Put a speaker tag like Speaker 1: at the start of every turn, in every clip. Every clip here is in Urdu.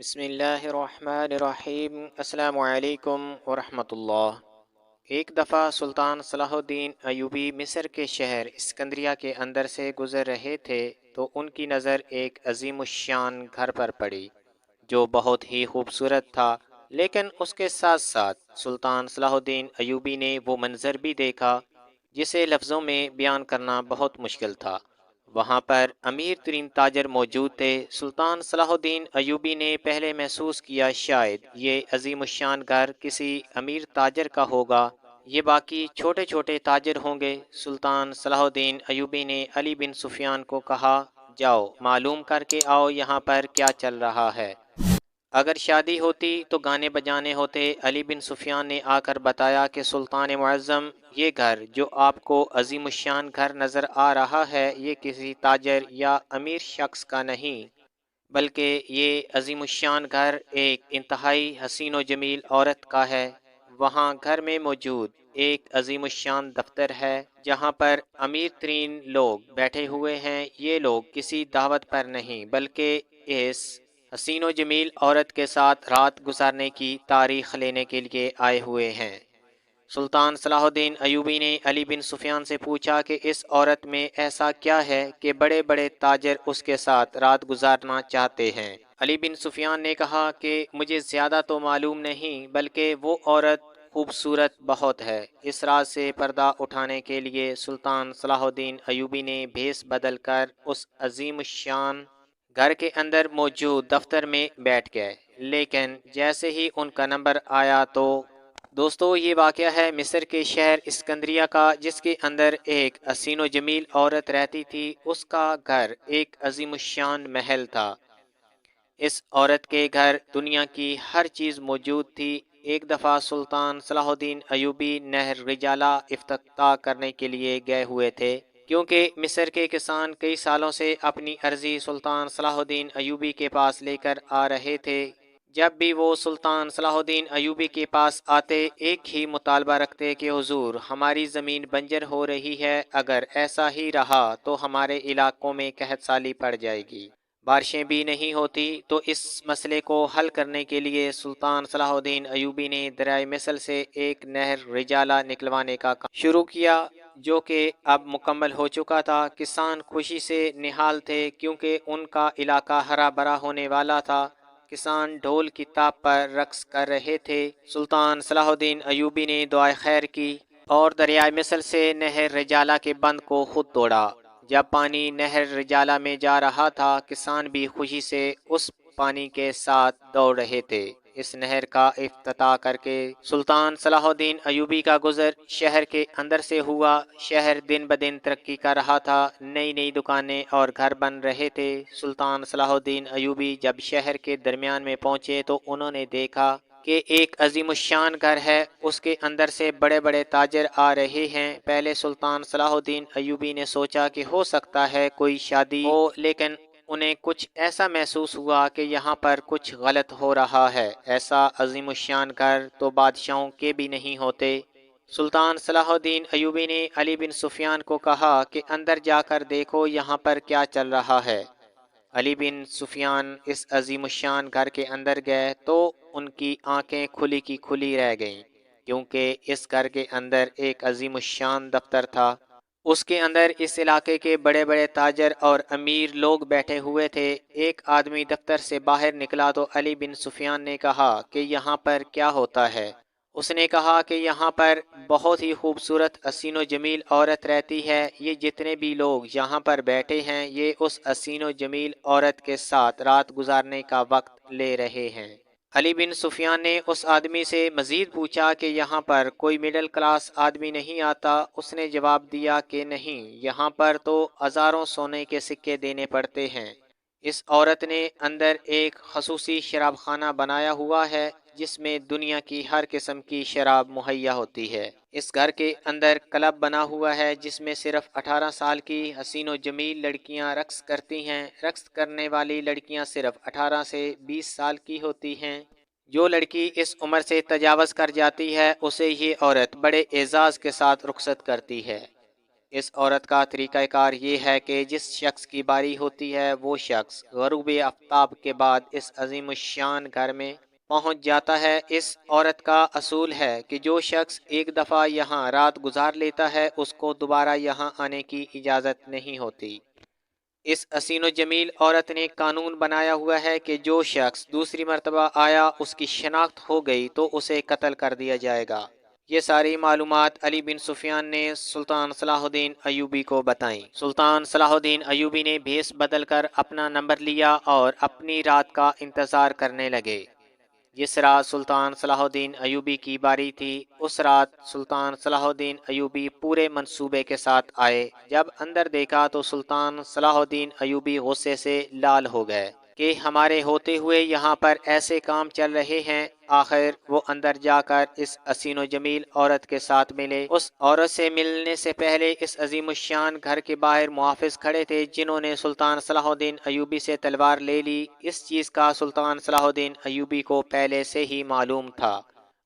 Speaker 1: بسم اللہ الرحمن الرحیم۔ السلام علیکم ورحمۃ اللہ۔ ایک دفعہ سلطان صلاح الدین ایوبی مصر کے شہر اسکندریہ کے اندر سے گزر رہے تھے تو ان کی نظر ایک عظیم الشان گھر پر پڑی جو بہت ہی خوبصورت تھا، لیکن اس کے ساتھ ساتھ سلطان صلاح الدین ایوبی نے وہ منظر بھی دیکھا جسے لفظوں میں بیان کرنا بہت مشکل تھا۔ وہاں پر امیر ترین تاجر موجود تھے۔ سلطان صلاح الدین ایوبی نے پہلے محسوس کیا شاید یہ عظیم الشان گھر کسی امیر تاجر کا ہوگا، یہ باقی چھوٹے چھوٹے تاجر ہوں گے۔ سلطان صلاح الدین ایوبی نے علی بن سفیان کو کہا، جاؤ معلوم کر کے آؤ یہاں پر کیا چل رہا ہے۔ اگر شادی ہوتی تو گانے بجانے ہوتے۔ علی بن سفیان نے آ کر بتایا کہ سلطان معظم، یہ گھر جو آپ کو عظیم الشان گھر نظر آ رہا ہے یہ کسی تاجر یا امیر شخص کا نہیں، بلکہ یہ عظیم الشان گھر ایک انتہائی حسین و جمیل عورت کا ہے۔ وہاں گھر میں موجود ایک عظیم الشان دفتر ہے جہاں پر امیر ترین لوگ بیٹھے ہوئے ہیں۔ یہ لوگ کسی دعوت پر نہیں بلکہ اس حسین و جمیل عورت کے ساتھ رات گزارنے کی تاریخ لینے کے لیے آئے ہوئے ہیں۔ سلطان صلاح الدین ایوبی نے علی بن سفیان سے پوچھا کہ اس عورت میں ایسا کیا ہے کہ بڑے بڑے تاجر اس کے ساتھ رات گزارنا چاہتے ہیں؟ علی بن سفیان نے کہا کہ مجھے زیادہ تو معلوم نہیں، بلکہ وہ عورت خوبصورت بہت ہے۔ اس راز سے پردہ اٹھانے کے لیے سلطان صلاح الدین ایوبی نے بھیس بدل کر اس عظیم الشان گھر کے اندر موجود دفتر میں بیٹھ گئے، لیکن جیسے ہی ان کا نمبر آیا تو دوستو یہ واقعہ ہے مصر کے شہر اسکندریہ کا، جس کے اندر ایک حسین و جمیل عورت رہتی تھی۔ اس کا گھر ایک عظیم الشان محل تھا۔ اس عورت کے گھر دنیا کی ہر چیز موجود تھی۔ ایک دفعہ سلطان صلاح الدین ایوبی نہر رجالہ افتتاح کرنے کے لیے گئے ہوئے تھے، کیونکہ مصر کے کسان کئی سالوں سے اپنی عرضی سلطان صلاح الدین ایوبی کے پاس لے کر آ رہے تھے۔ جب بھی وہ سلطان صلاح الدین ایوبی کے پاس آتے ایک ہی مطالبہ رکھتے کہ حضور ہماری زمین بنجر ہو رہی ہے، اگر ایسا ہی رہا تو ہمارے علاقوں میں قحط سالی پڑ جائے گی، بارشیں بھی نہیں ہوتی۔ تو اس مسئلے کو حل کرنے کے لیے سلطان صلاح الدین ایوبی نے دریائے مصر سے ایک نہر رجالہ نکلوانے کا کام شروع کیا، جو کہ اب مکمل ہو چکا تھا۔ کسان خوشی سے نہال تھے کیونکہ ان کا علاقہ ہرا بھرا ہونے والا تھا۔ کسان ڈھول کی تاپ پر رقص کر رہے تھے۔ سلطان صلاح الدین ایوبی نے دعائے خیر کی اور دریائے مصر سے نہر رجالہ کے بند کو خود توڑا۔ جب پانی نہر رجالہ میں جا رہا تھا، کسان بھی خوشی سے اس پانی کے ساتھ دوڑ رہے تھے۔ اس نہر کا افتتاح کر کے سلطان صلاح الدین ایوبی کا گزر شہر کے اندر سے ہوا۔ شہر دن بدن ترقی کر رہا تھا، نئی نئی دکانیں اور گھر بن رہے تھے۔ سلطان صلاح الدین ایوبی جب شہر کے درمیان میں پہنچے تو انہوں نے دیکھا کہ ایک عظیم الشان گھر ہے، اس کے اندر سے بڑے بڑے تاجر آ رہے ہیں۔ پہلے سلطان صلاح الدین ایوبی نے سوچا کہ ہو سکتا ہے کوئی شادی ہو، لیکن انہیں کچھ ایسا محسوس ہوا کہ یہاں پر کچھ غلط ہو رہا ہے۔ ایسا عظیم الشان گھر تو بادشاہوں کے بھی نہیں ہوتے۔ سلطان صلاح الدین ایوبی نے علی بن سفیان کو کہا کہ اندر جا کر دیکھو یہاں پر کیا چل رہا ہے۔ علی بن سفیان اس عظیم الشان گھر کے اندر گئے تو ان کی آنکھیں کھلی کی کھلی رہ گئیں، کیونکہ اس گھر کے اندر ایک عظیم الشان دفتر تھا۔ اس کے اندر اس علاقے کے بڑے بڑے تاجر اور امیر لوگ بیٹھے ہوئے تھے۔ ایک آدمی دفتر سے باہر نکلا تو علی بن سفیان نے کہا کہ یہاں پر کیا ہوتا ہے؟ اس نے کہا کہ یہاں پر بہت ہی خوبصورت حسین و جمیل عورت رہتی ہے۔ یہ جتنے بھی لوگ یہاں پر بیٹھے ہیں یہ اس حسین و جمیل عورت کے ساتھ رات گزارنے کا وقت لے رہے ہیں۔ علی بن سفیان نے اس آدمی سے مزید پوچھا کہ یہاں پر کوئی مڈل کلاس آدمی نہیں آتا؟ اس نے جواب دیا کہ نہیں، یہاں پر تو ہزاروں سونے کے سکے دینے پڑتے ہیں۔ اس عورت نے اندر ایک خصوصی شراب خانہ بنایا ہوا ہے جس میں دنیا کی ہر قسم کی شراب مہیا ہوتی ہے۔ اس گھر کے اندر کلب بنا ہوا ہے جس میں صرف 18 سال کی حسین و جمیل لڑکیاں رقص کرتی ہیں۔ رقص کرنے والی لڑکیاں صرف 18 سے 20 سال کی ہوتی ہیں۔ جو لڑکی اس عمر سے تجاوز کر جاتی ہے اسے یہ عورت بڑے اعزاز کے ساتھ رخصت کرتی ہے۔ اس عورت کا طریقہ کار یہ ہے کہ جس شخص کی باری ہوتی ہے وہ شخص غروب آفتاب کے بعد اس عظیم الشان گھر میں پہنچ جاتا ہے۔ اس عورت کا اصول ہے کہ جو شخص ایک دفعہ یہاں رات گزار لیتا ہے اس کو دوبارہ یہاں آنے کی اجازت نہیں ہوتی۔ اس حسین و جمیل عورت نے قانون بنایا ہوا ہے کہ جو شخص دوسری مرتبہ آیا اس کی شناخت ہو گئی تو اسے قتل کر دیا جائے گا۔ یہ ساری معلومات علی بن سفیان نے سلطان صلاح الدین ایوبی کو بتائیں۔ سلطان صلاح الدین ایوبی نے بھیس بدل کر اپنا نمبر لیا اور اپنی رات کا انتظار کرنے لگے۔ جس رات سلطان صلاح الدین ایوبی کی باری تھی اس رات سلطان صلاح الدین ایوبی پورے منصوبے کے ساتھ آئے۔ جب اندر دیکھا تو سلطان صلاح الدین ایوبی غصے سے لال ہو گئے کہ ہمارے ہوتے ہوئے یہاں پر ایسے کام چل رہے ہیں۔ آخر وہ اندر جا کر اس حسین و جمیل عورت کے ساتھ ملے۔ اس عورت سے ملنے سے پہلے اس عظیم الشان گھر کے باہر محافظ کھڑے تھے جنہوں نے سلطان صلاح الدین ایوبی سے تلوار لے لی۔ اس چیز کا سلطان صلاح الدین ایوبی کو پہلے سے ہی معلوم تھا۔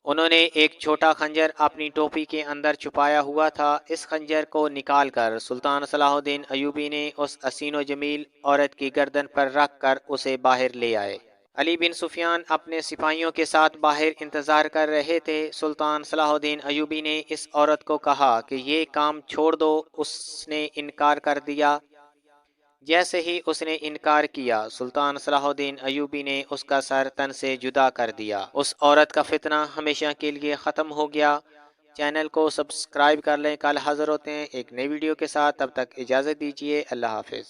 Speaker 1: انہوں نے ایک چھوٹا خنجر اپنی ٹوپی کے اندر چھپایا ہوا تھا۔ اس خنجر کو نکال کر سلطان صلاح الدین ایوبی نے اس حسین و جمیل عورت کی گردن پر رکھ کر اسے باہر لے آئے۔ علی بن سفیان اپنے سپاہیوں کے ساتھ باہر انتظار کر رہے تھے۔ سلطان صلاح الدین ایوبی نے اس عورت کو کہا کہ یہ کام چھوڑ دو۔ اس نے انکار کر دیا۔ جیسے ہی اس نے انکار کیا سلطان صلاح الدین ایوبی نے اس کا سر تن سے جدا کر دیا۔ اس عورت کا فتنہ ہمیشہ کے لیے ختم ہو گیا۔ چینل کو سبسکرائب کر لیں۔ کل حاضر ہوتے ہیں ایک نئی ویڈیو کے ساتھ، تب تک اجازت دیجیے۔ اللہ حافظ۔